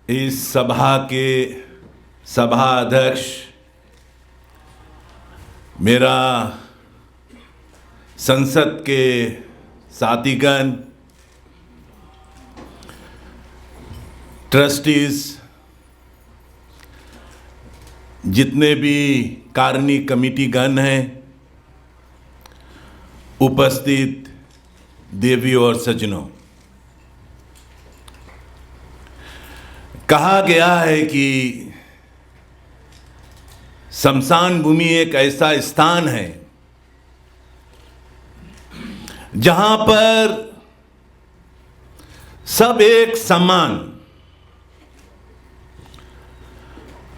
इस सभा के सभाध्यक्ष, मेरा संसद के साथीगण, ट्रस्टीज, जितने भी कार्यनी कमेटी गण हैं, उपस्थित देवियों और सज्जनों, कहा गया है कि शमशान भूमि एक ऐसा स्थान है जहां पर सब एक समान।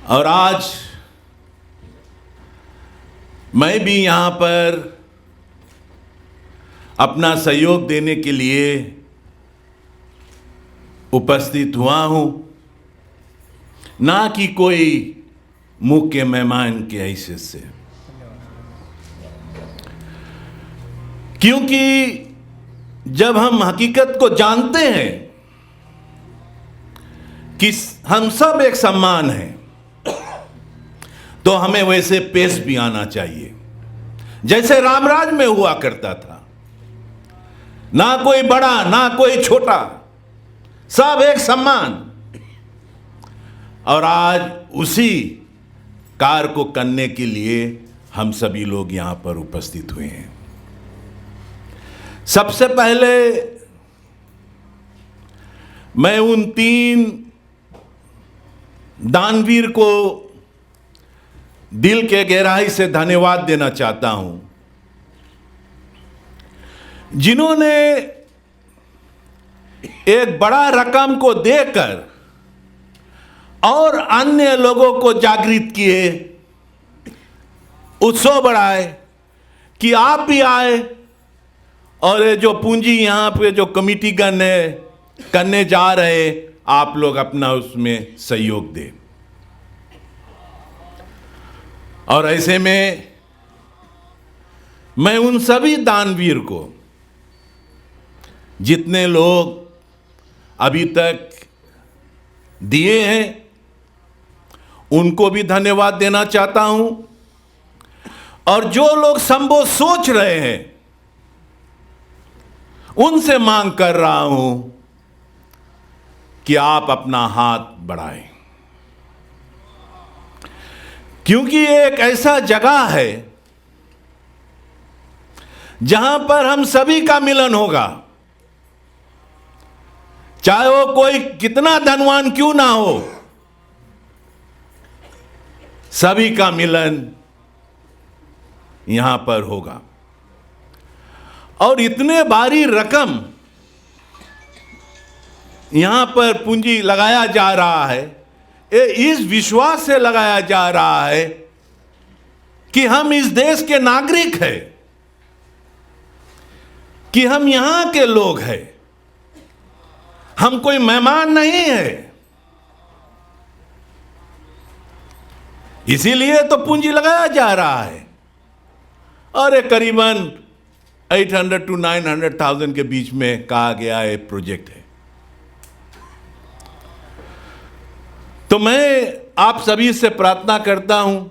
और आज मैं भी यहां पर अपना सहयोग देने के लिए उपस्थित हुआ हूं, ना कि कोई मुख्य मेहमान के हैसियत से, क्योंकि जब हम हकीकत को जानते हैं कि हम सब एक समान हैं, तो हमें वैसे पेश भी आना चाहिए जैसे रामराज में हुआ करता था। ना कोई बड़ा ना कोई छोटा, सब एक समान। और आज उसी कार्य को करने के लिए हम सभी लोग यहां पर उपस्थित हुए हैं। सबसे पहले मैं उन 3 दानवीर को दिल के गहराई से धन्यवाद देना चाहता हूं, जिन्होंने एक बड़ा रकम को देकर और अन्य लोगों को जागृत किए, उत्सव बढ़ाए कि आप भी आए और ये जो पूंजी यहां पे जो कमिटी गण है करने जा रहे, आप लोग अपना उसमें सहयोग दें। और ऐसे में मैं उन सभी दानवीर को, जितने लोग अभी तक दिए हैं, उनको भी धन्यवाद देना चाहता हूं। और जो लोग संभव सोच रहे हैं, उनसे मांग कर रहा हूं कि आप अपना हाथ बढ़ाएं, क्योंकि ये एक ऐसा जगह है जहां पर हम सभी का मिलन होगा, चाहे वो कोई कितना धनवान क्यों ना हो, सभी का मिलन यहां पर होगा। और इतने भारी रकम यहां पर पूंजी लगाया जा रहा है, ये इस विश्वास से लगाया जा रहा है कि हम इस देश के नागरिक हैं, कि हम यहां के लोग हैं, हम कोई मेहमान नहीं है। इसीलिए तो पूंजी लगाया जा रहा है। और ये करीबन 800 to 900,000 के बीच में कहा गया है प्रोजेक्ट है। तो मैं आप सभी से प्रार्थना करता हूं,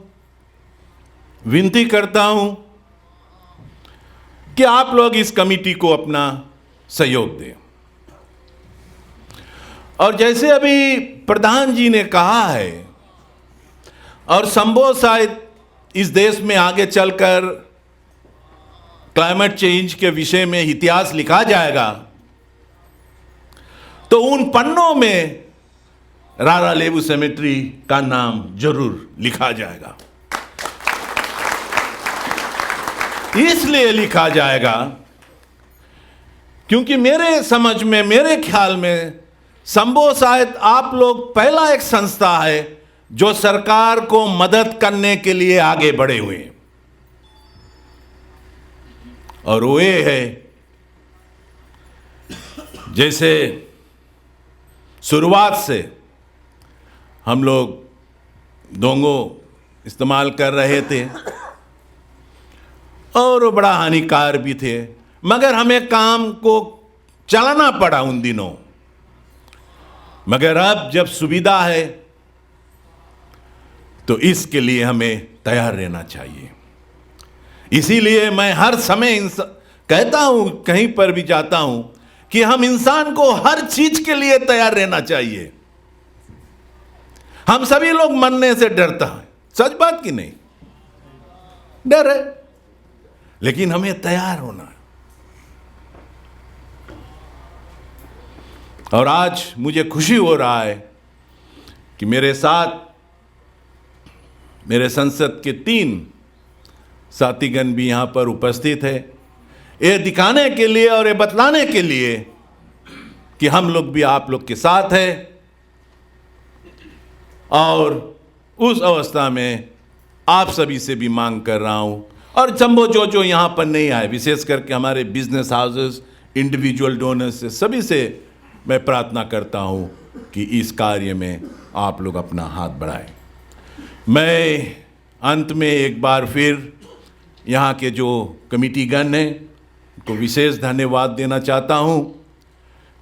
विनती करता हूं कि आप लोग इस कमेटी को अपना सहयोग दें। और जैसे अभी प्रधान जी ने कहा है, और संभव शायद इस देश में आगे चलकर क्लाइमेट चेंज के विषय में इतिहास लिखा जाएगा, तो उन पन्नों में रारा लेबू सेमेट्री का नाम जरूर लिखा जाएगा। इसलिए लिखा जाएगा क्योंकि मेरे समझ में, मेरे ख्याल में, संभव शायद आप लोग पहला एक संस्था है जो सरकार को मदद करने के लिए आगे बढ़े हुए हैं। और वो ये है, जैसे शुरुआत से हम लोग डोंगो इस्तेमाल कर रहे थे और वो बड़ा हानिकारक भी थे, मगर हमें काम को चलाना पड़ा उन दिनों। मगर अब जब सुविधा है तो इसके लिए हमें तैयार रहना चाहिए। इसीलिए मैं हर समय कहता हूं, कहीं पर भी जाता हूं, कि हम इंसान को हर चीज के लिए तैयार रहना चाहिए। हम सभी लोग मरने से डरता है, सच बात की नहीं, डर है, लेकिन हमें तैयार होना है। और आज मुझे खुशी हो रहा है कि मेरे साथ मेरे संसद के 3 साथीगण भी यहां पर उपस्थित है, ये दिखाने के लिए और ये बतलाने के लिए कि हम लोग भी आप लोग के साथ हैं। और उस अवस्था में आप सभी से भी मांग कर रहा हूं, और जम्बो जो यहां पर नहीं आए, विशेष करके हमारे बिजनेस हाउसेस, इंडिविजुअल डोनर्स से, सभी से मैं प्रार्थना करता हूं कि इस कार्य में आप लोग अपना हाथ बढ़ाएं। मैं अंत में एक बार फिर यहाँ के जो कमिटीगण हैं उनको विशेष धन्यवाद देना चाहता हूँ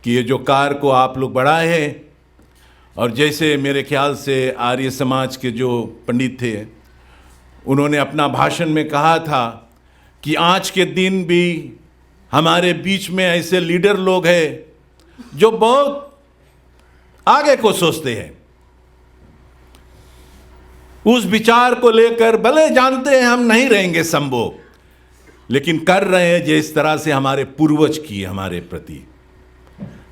कि ये जो कार्य को आप लोग बढ़ाए हैं। और जैसे मेरे ख्याल से आर्य समाज के जो पंडित थे, उन्होंने अपना भाषण में कहा था कि आज के दिन भी हमारे बीच में ऐसे लीडर लोग हैं जो बहुत आगे को सोचते हैं, उस विचार को लेकर भले जानते हैं हम नहीं रहेंगे संभव, लेकिन कर रहे हैं जिस तरह से हमारे पूर्वज किए हमारे प्रति।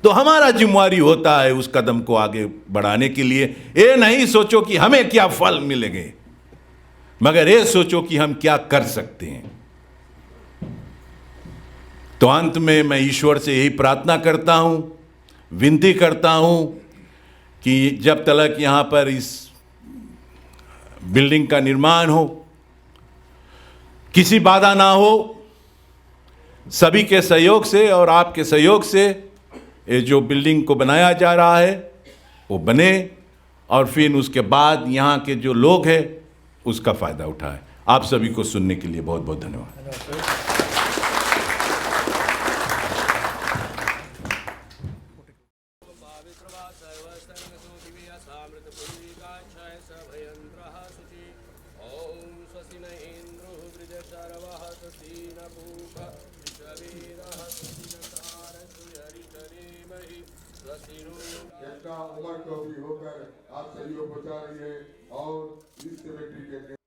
तो हमारा जिम्मेवारी होता है उस कदम को आगे बढ़ाने के लिए। ये नहीं सोचो कि हमें क्या फल मिलेंगे, मगर ये सोचो कि हम क्या कर सकते हैं। तो अंत में मैं ईश्वर से यही प्रार्थना करता हूं, विनती करता हूं कि जब तक यहां पर इस बिल्डिंग का निर्माण हो, किसी बाधा ना हो, सभी के सहयोग से और आपके सहयोग से ये जो बिल्डिंग को बनाया जा रहा है वो बने, और फिर उसके बाद यहाँ के जो लोग हैं उसका फ़ायदा उठाए। आप सभी को सुनने के लिए बहुत बहुत धन्यवाद। उमर को भी होकर आप सभी को पहुंचा रही है और इसके